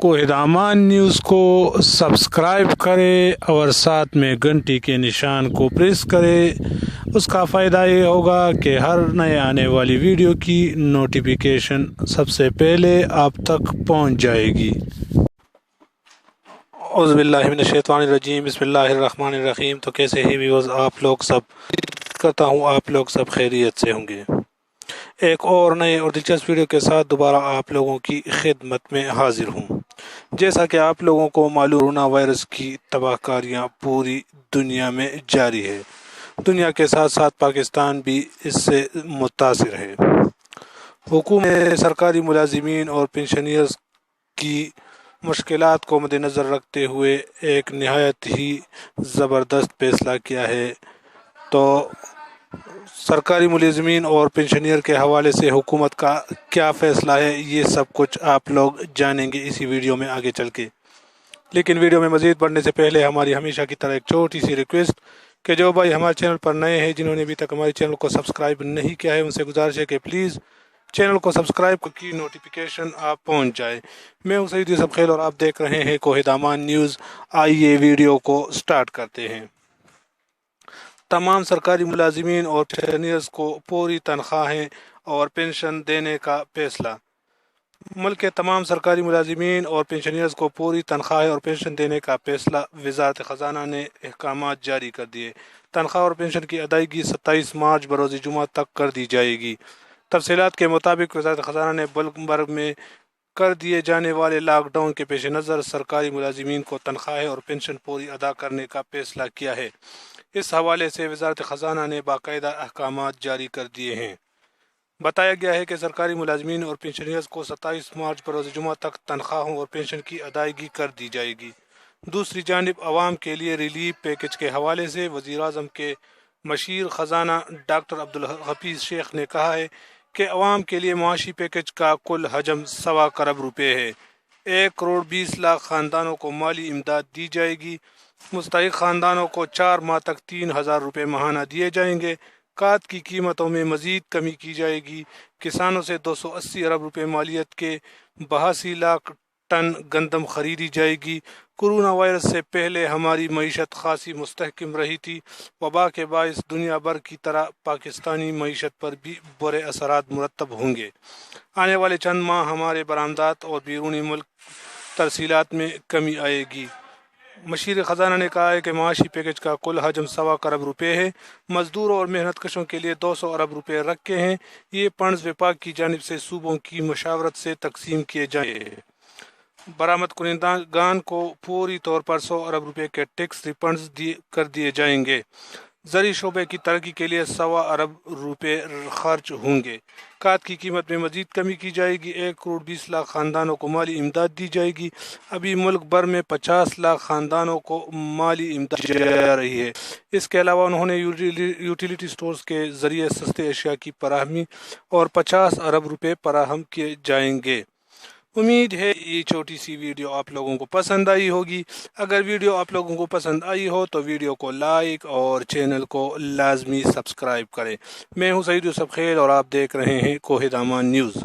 कोहिदामान news को subscribe करें और साथ में घंटी के निशान को प्रेस करें। उसका फ़ायदा ये होगा कि हर नए आने वाली वीडियो की नोटिफिकेशन सबसे पहले आप तक पहुंच जाएगी। औज़ुबिल्लाहि मिनश्शैतानिर्रजीम, बिस्मिल्लाहिर्रहमानिर्रहीम। तो कैसे हैं व्यूअर्स, आप लोग सब, करता हूँ आप लोग सब खैरियत से होंगे। एक और नए और दिलचस्प वीडियो के साथ दोबारा आप लोगों की खिदमत में हाजिर हूँ। जैसा कि आप लोगों को मालूम, कोरोना वायरस की तबाहकारियाँ पूरी दुनिया में जारी है। दुनिया के साथ साथ पाकिस्तान भी इससे मुतासिर है। हुकूमत ने सरकारी मुलाजिमीन और पेंशनियर्स की मुश्किलात को मद्देनज़र रखते हुए एक नहायत ही ज़बरदस्त फैसला किया है। तो सरकारी मुलाजिमीन और पेंशनियर के हवाले से हुकूमत का क्या फ़ैसला है, ये सब कुछ आप लोग जानेंगे इसी वीडियो में आगे चल के। लेकिन वीडियो में मज़ीद बढ़ने से पहले हमारी हमेशा की तरह एक छोटी सी रिक्वेस्ट कि जो भाई हमारे चैनल पर नए हैं, जिन्होंने अभी तक हमारे चैनल को सब्सक्राइब नहीं किया है, उनसे गुजारिश है कि प्लीज़ चैनल को सब्सक्राइब की नोटिफिकेशन आप पहुंच जाए। मैं हूं सईद यूसुफ खेल और आप देख रहे हैं कोहिदामान न्यूज़। आइए वीडियो को स्टार्ट करते हैं। तमाम सरकारी मुलाजिमीन और पेंशनियर्स को पूरी तनख्वाहें और पेंशन देने का फैसला। मुल्क के तमाम सरकारी मुलाजिमीन और पेंशनियर्स को पूरी तनख्वाहें और पेंशन देने का फैसला वज़ारत ख़ज़ाना ने अहकाम जारी कर दिए। तनख्वाह और पेंशन की अदायगी 27 मार्च बरोज़ जुमा तक कर दी जाएगी। तफसीलात के मुताबिक वज़ारत ख़ज़ाना ने मुल्क भर में कर दिए जाने वाले लॉकडाउन के पेश नज़र सरकारी मुलाजिमीन को तनख्वाहें और पेंशन पूरी अदा करने का फैसला किया है। इस हवाले से वज़ारत ख़ज़ाना ने बाकायदा अहकाम जारी कर दिए हैं। बताया गया है कि सरकारी मुलाजिमीन और पेंशनियर्स को 27 मार्च बरोज़ जुमा तक तनख्वाहों और पेंशन की अदायगी कर दी जाएगी। दूसरी जानिब अवाम के लिए रिलीफ पैकेज के हवाले से वज़ीर-ए-आज़म के मशीर ख़ज़ाना डॉक्टर अब्दुल हफीज़ शेख ने कहा है कि अवाम के लिए मुआशी पैकेज का कुल हजम 1.25 करोड़ रुपये है। 1 करोड़ 20 लाख ख़ानदानों को माली इमदाद दी जाएगी। मुस्तहिक़ ख़ानदानों को 4 माह तक 3,000 रुपये माहाना दिए जाएंगे। खाद की कीमतों में मज़ीद कमी की जाएगी। किसानों से 280 अरब रुपये मालियत के 82 लाख टन गंदम खरीदी जाएगी। कोरोना वायरस से पहले हमारी मईशत खासी मुस्तहकम रही थी। वबा के बायस दुनिया भर की तरह पाकिस्तानी मईशत पर भी बुरे असरात मुरतब होंगे। आने वाले चंद माह हमारे बरामदात और बैरूनी मुल्क तरसीलात में कमी आएगी। मशीर ख़ज़ाना ने कहा है कि माशी पैकेज का कुल हजम 1.25 करोड़ रुपये है। मजदूरों और मेहनत कशों के लिए 200 अरब रुपये रखे हैं। ये फंड्स विभाग की जानिब से सूबों की मशावरत से तकसीम किए जाएंगे। बरामद कुनिंदागान को पूरी तौर पर 100 अरब रुपये के टैक्स रिफंड्स कर दिए जाएंगे। ज़री शोबे की तरक्की के लिए 1.25 अरब रुपये खर्च होंगे। खाद की कीमत में मज़ीद कमी की जाएगी। 1 करोड़ 20 लाख ख़ानदानों को माली इमदाद दी जाएगी। अभी मुल्क भर में 50 लाख ख़ानदानों को माली इमदाद दी जा रही है। इसके अलावा उन्होंने यूटिलिटी स्टोर्स के ज़रिए सस्ते अशिया की फराहमी और 50 अरब रुपये फराहम किए जाएंगे। उम्मीद है ये छोटी सी वीडियो आप लोगों को पसंद आई होगी। अगर वीडियो आप लोगों को पसंद आई हो तो वीडियो को लाइक और चैनल को लाजमी सब्सक्राइब करें। मैं हूं सईद यूसुफ खेल और आप देख रहे हैं कोहिदामान न्यूज़।